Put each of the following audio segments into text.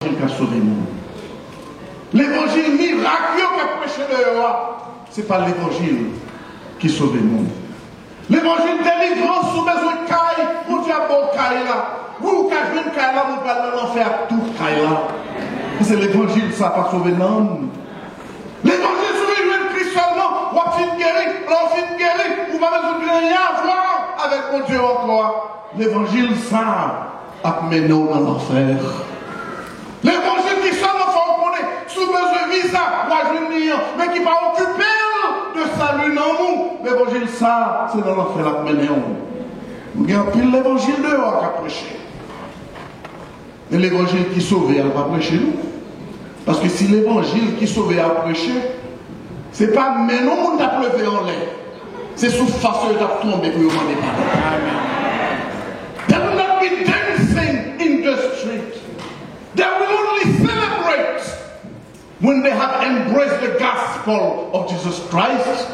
qui a sauvé le monde. L'évangile miraculeux qu'a prêché le roi, ce n'est pas l'évangile qui sauve le monde. L'évangile délivrance sous besoin de caille, mon diable caille là. Ou quand je viens caille là, mon père l'enfer tout caille là. C'est l'évangile, ça n'a pas sauvé l'homme. L'évangile sauve le Christ seulement, ou fin guéri, on fin guéri, ou pas besoin de rien à voir avec mon Dieu encore. L'évangile, ça a mené dans l'enfer. L'évangile qui seulement faut connaître, sous besoin de visa, ou à venir, mais qui va occuper de salut dans nous. L'évangile, ça, c'est dans l'enfer la mené. Il y a pile l'évangile dehors qui a prêché. Mais l'évangile qui sauve, elle n'a pas prêché nous. Parce que si l'évangile qui sauve a prêché, ce n'est pas maintenant qu'on a pleuvé en l'air. C'est sous face de la tombe pour vous demander pardon. There will not be dancing in the street. They will only celebrate when they have embraced the gospel of Jesus Christ.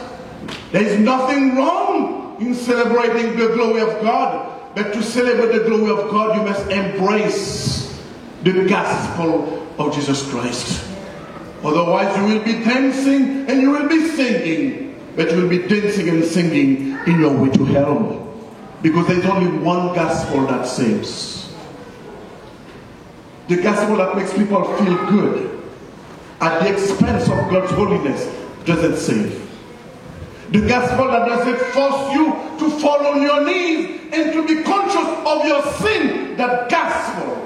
There is nothing wrong in celebrating the glory of God, but to celebrate the glory of God, you must embrace the gospel of Jesus Christ. Otherwise, you will be dancing and you will be singing, but you will be dancing and singing in your way to hell. Because there is only one gospel that saves. The gospel that makes people feel good at the expense of God's holiness doesn't save. The gospel that doesn't force you to fall on your knees and to be conscious of your sin, that gospel.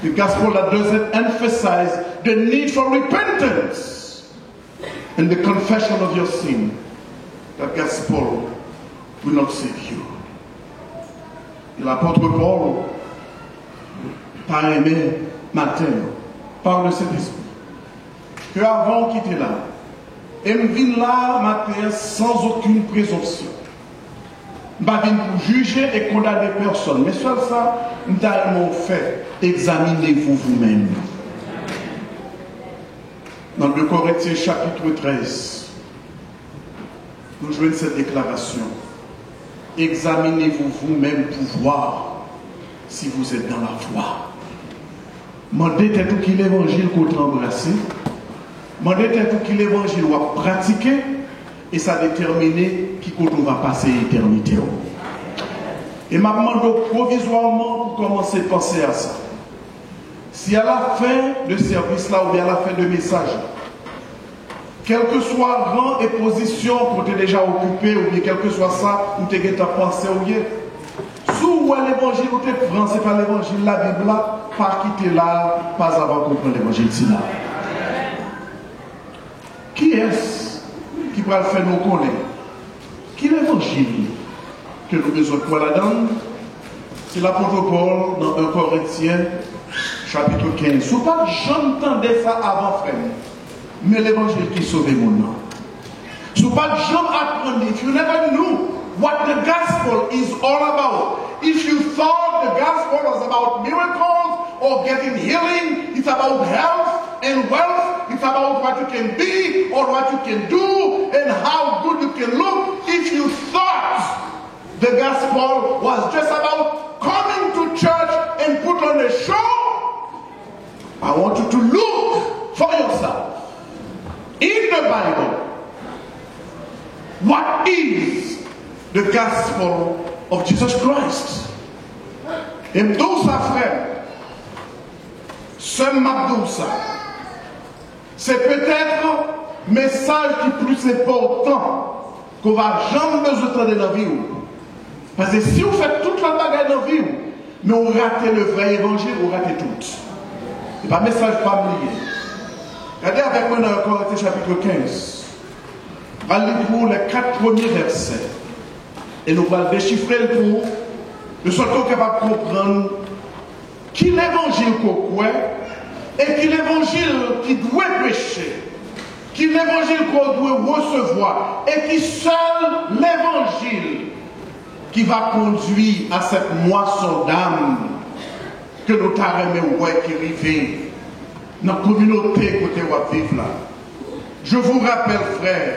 The gospel that doesn't emphasize the need for repentance and the confession of your sin, that gospel will not save you. Et l'apôtre Paul, par aimé matin, par le Saint-Esprit, que avant qu'il était là, et me vient là matin sans aucune présomption. Je ne vais pas pour juger et condamner personne, mais seul ça, nous avons fait. Examinez-vous vous-même. Dans 2 Corinthiens chapitre 13, nous jouons cette déclaration. Examinez-vous vous-même pour voir si vous êtes dans la foi. Mandez tout qui l'évangile qu'on t'a embrassé. Mandez tout qui l'évangile qu'on va pratiquer. Et ça détermine qui on va passer l'éternité. Et ma demande provisoirement pour commencer à penser à ça. Si à la fin de service là ou bien à la fin de message, quel que soit rang et position qu'on t'ait déjà occupé ou bien quel que soit ça, nous t'es pensé ou bien. Sous l'évangile ou t'es prend, c'est pas l'évangile, la Bible là, pas quitter là, pas avant qu'on prenne l'évangile c'est là. Qui est-ce qui va faire nous connaître? Qui est l'évangile que nous avons besoin de quoi là-dedans? C'est l'apôtre Paul dans 1 Corinthiens chapitre 15. Si vous pas j'entendais ça avant, frère, mais l'évangile qui sauve mon nom. Si vous pas jamais apprenez, if you never knew what the gospel is all about, if you thought the gospel was about miracles or getting healing, it's about health and wealth, it's about what you can be or what you can do and how good you can look, if you thought the gospel was just about coming to church and put on a show, I want you to look for yourself in the Bible. What is the gospel of Jesus Christ? Et Mdoussa, frère, ce Mdoussa, c'est peut-être le message qui est plus important qu'on va jamais besoin de dans la vie. Parce que si vous faites toute la bagarre dans la vie, mais vous ratez le vrai évangile, vous ratez tout. Ce n'est pas un message familier. Regardez avec moi dans Corinthiens chapitre 15. On va lire pour les 4 premiers versets. Et nous allons déchiffrer le pour de sorte qu'on est capable de comprendre qui l'évangile qu'on croit et qui l'évangile qui doit prêcher, qui l'évangile qu'on doit recevoir et qui seul l'évangile qui va conduire à cette moisson d'âme que nous t'arrêtons qui arrive dans la communauté côté où vivre là. Je vous rappelle, frère,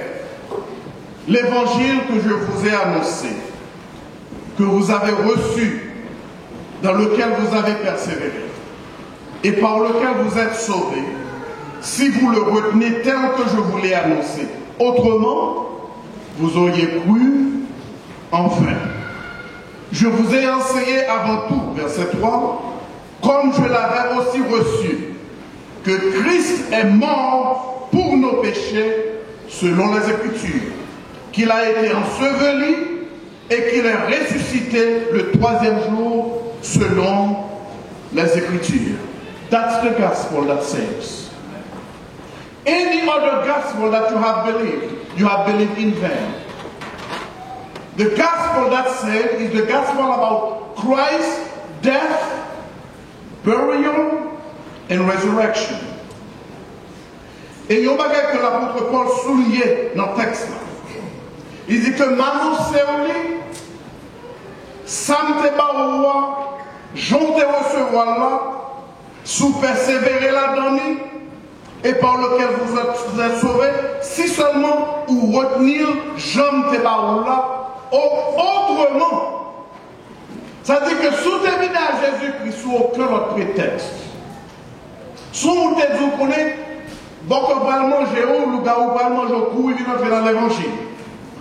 l'évangile que je vous ai annoncé, que vous avez reçu, dans lequel vous avez persévéré. et par lequel vous êtes sauvés, si vous le retenez tel que je vous l'ai annoncé. Autrement, vous auriez cru en vain. Je vous ai enseigné avant tout, verset 3, comme je l'avais aussi reçu, que Christ est mort pour nos péchés selon les Écritures, qu'il a été enseveli et qu'il est ressuscité le 3e jour selon les Écritures. That's the gospel that saves. Any other gospel that you have believed in vain. The gospel that saves is the gospel about Christ's death, burial, and resurrection. Et il y a un bagage que l'apôtre Paul soulignait dans le texte. Il dit que m'annoncer Samte Baroua, j'en te recevoir là, sous persévérer là-dedans, et par lequel vous êtes sauvés, si seulement ou retenir j'en te Baroua, autrement. Ça dit que sous te venu à Jésus-Christ, sous aucun autre prétexte. Sous vous te dit, vous connaissez, bon, qu'on va manger ou le gars ou va manger au cou, il vient entrer dans l'évangile.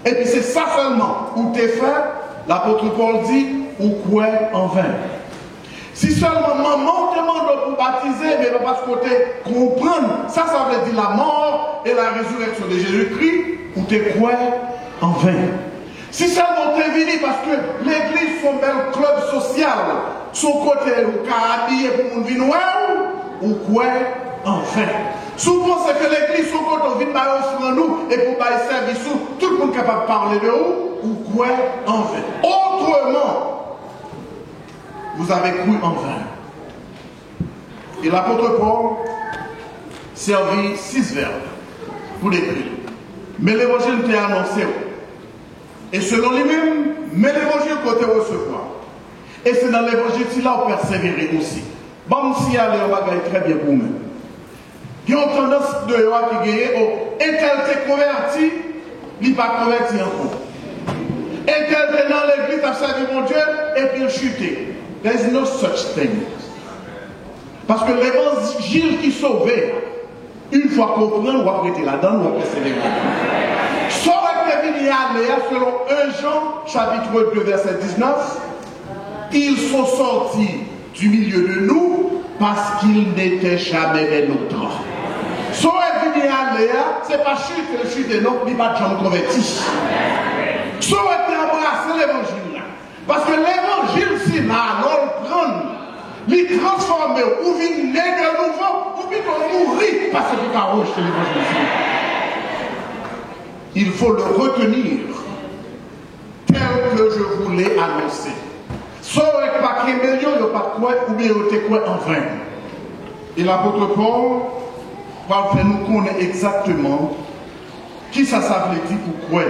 Et puis c'est ça seulement, où t'es fait, l'apôtre Paul dit, ou quoi en vain. Si seulement maman demande pour baptiser, mais pas parce que tu comprends, ça veut dire la mort et la résurrection de Jésus-Christ, ou t'es quoi en vain. Si seulement tu es venu parce que l'église, son bel club social, son côté, ou qu'a habillé pour mon vin ou quoi en vain. Souvent, c'est que l'église, son côté, vient par nous et pour bailler service, tout le monde est capable de parler de où ou quoi en vain. Autrement, vous avez cru en vain. Et l'apôtre Paul servit 6 verbes pour l'écrire. Mais l'évangile t'est annoncé. Et selon lui-même, mais l'évangile côté recevoir. Et c'est dans l'évangile qu'il a persévéré aussi. Bon, si aller on va gagner très bien pour nous. Qui ont tendance de qui gagne, et tel t'est converti, il n'est pas converti encore. Et tel t'est dans l'église, a servi mon Dieu, et puis il chuté. There is no such thing. Parce que l'évangile qui sauve, une fois qu'on prend, on va prêter là-dedans, on va persévérer. Sauf que selon 1 Jean, chapitre 2, verset 19, ils sont sortis du milieu de nous parce qu'ils n'étaient jamais des nôtres. Sauf que c'est pas chute, le chute de non, il va jamais converti. Sauf que embrasser l'évangile là. Parce que l'évangile, c'est là, on le prend, il transforme, ou vient né de nouveau, ou bien on mourit parce que tu as rejeté l'évangile. Il faut le retenir tel que je vous l'ai annoncé. Soit avec pas qu'il y a pas quoi, ou bien il y a quoi en vain. Et l'apôtre Paul va faire nous connaître exactement qui ça veut dire pourquoi.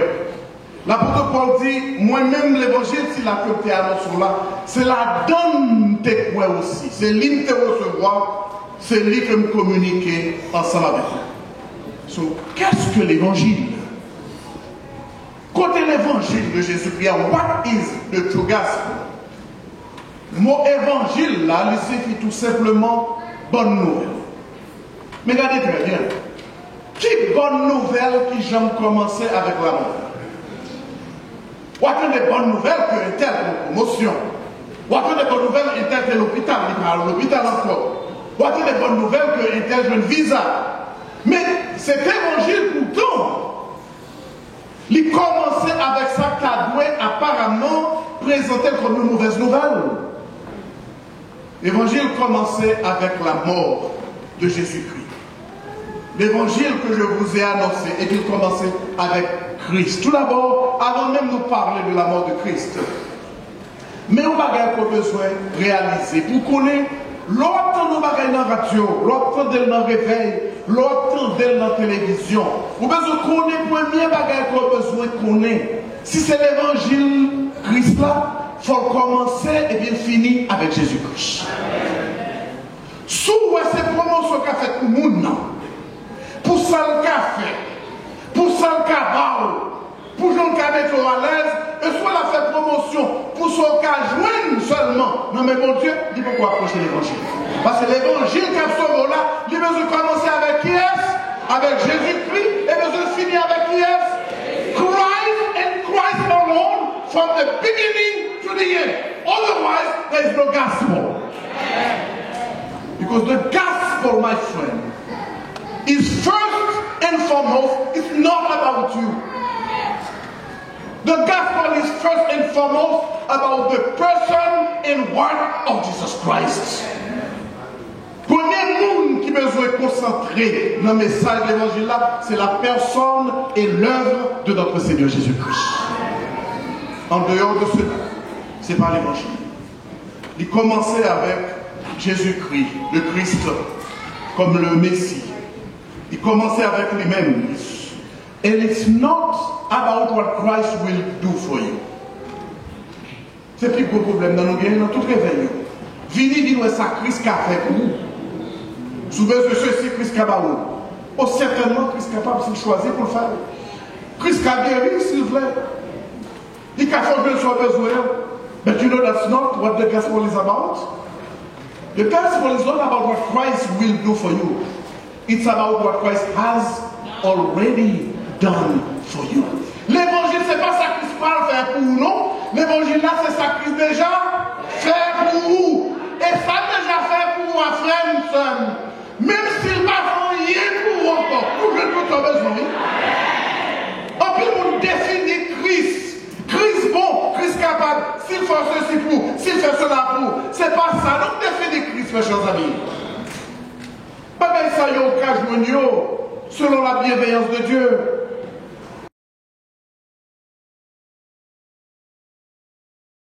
L'apôtre Paul dit, moi-même l'évangile, si la côté annonce là, c'est la donne de quoi aussi. C'est lui qui te recevoir, c'est lui qui me communiquer ensemble avec vous. So, qu'est-ce que l'évangile? Côté l'évangile de Jésus-Christ, what is the true gospel? Le mot évangile là, il signifie tout simplement bonne nouvelle. Mais regardez très bien. Qui bonne nouvelle qui j'aime commencer avec la mort? Ou attend des bonnes nouvelles qu'un tel promotion. Ou attend des bonnes nouvelles qu'un tel de l'hôpital, il parle de l'hôpital encore. Ou attend des bonnes nouvelles qu'un tel jeune visa. Mais cet évangile pourtant, il commençait avec ça qu'a doué apparemment présenté comme une mauvaise nouvelle. L'évangile commençait avec la mort de Jésus-Christ. L'évangile que je vous ai annoncé et qu'il commençait avec Christ. Tout d'abord, avant même de nous parler de la mort de Christ, mais on va avoir besoin de réaliser. Pour connaître, l'autre nous va dans la radio, l'autre dans le réveil, l'autre dans la télévision. Vous besoin de connaître, premier bagage qu'on a besoin de connaître. Si c'est l'évangile Christ là, il faut commencer et bien finir avec Jésus-Christ. Sous cette promotion qu'a fait pour le monde, pour ça le café, pour ça le cabal, pour Jean qui mettre à l'aise, et soit la fait promotion, pour son cas joindre seul seulement. Non mais mon Dieu, il faut quoi approcher l'évangile. Parce que l'évangile qu'a sauvé là, il veut commencer avec qui est? Avec Jésus-Christ et veut finir avec qui est? Christ and Christ alone from the beginning to the end. Otherwise, there is no gospel. Because the gospel, my friend, is first and foremost, it's not about you. The gospel is first and foremost about the person and work of Jesus Christ. Premier monde qui besoin de concentrer dans le message de l'évangile là, c'est la personne et l'œuvre de notre Seigneur Jésus-Christ. En dehors de cela, c'est pas l'évangile. Il commençait avec Jésus-Christ, le Christ, comme le Messie. Il commençait avec lui-même. And it's not about what Christ will do for you. C'est plus gros problème dans nos guerres, dans tout réveil. Vini dit nous ça Christ qu'a fait pour nous. Souvent ceci Christ qu'a pas. Oh certainement Christ capable s'il choisit pour le faire. Christ qu'a guéri s'il veut. Il qu'a changé son besoin. But you know that's not what the gospel is about. The gospel is not about what Christ will do for you. It's about what Christ has already done for you. L'évangile, c'est pas ça Christ parle faire pour nous, non. L'évangile là, c'est ça Christ déjà fait pour vous. Et ça déjà fait pour moi, frère, nous sommes. Même s'il va faire rien pour vous encore, pour le tout en besoin. En plus, vous définissez Christ. Christ bon, Christ capable. S'il fait ceci pour, s'il fait cela pour. C'est pas ça. Donc définissez Christ, mes chers amis. Pas bien ça, il y a au cas selon la bienveillance de Dieu.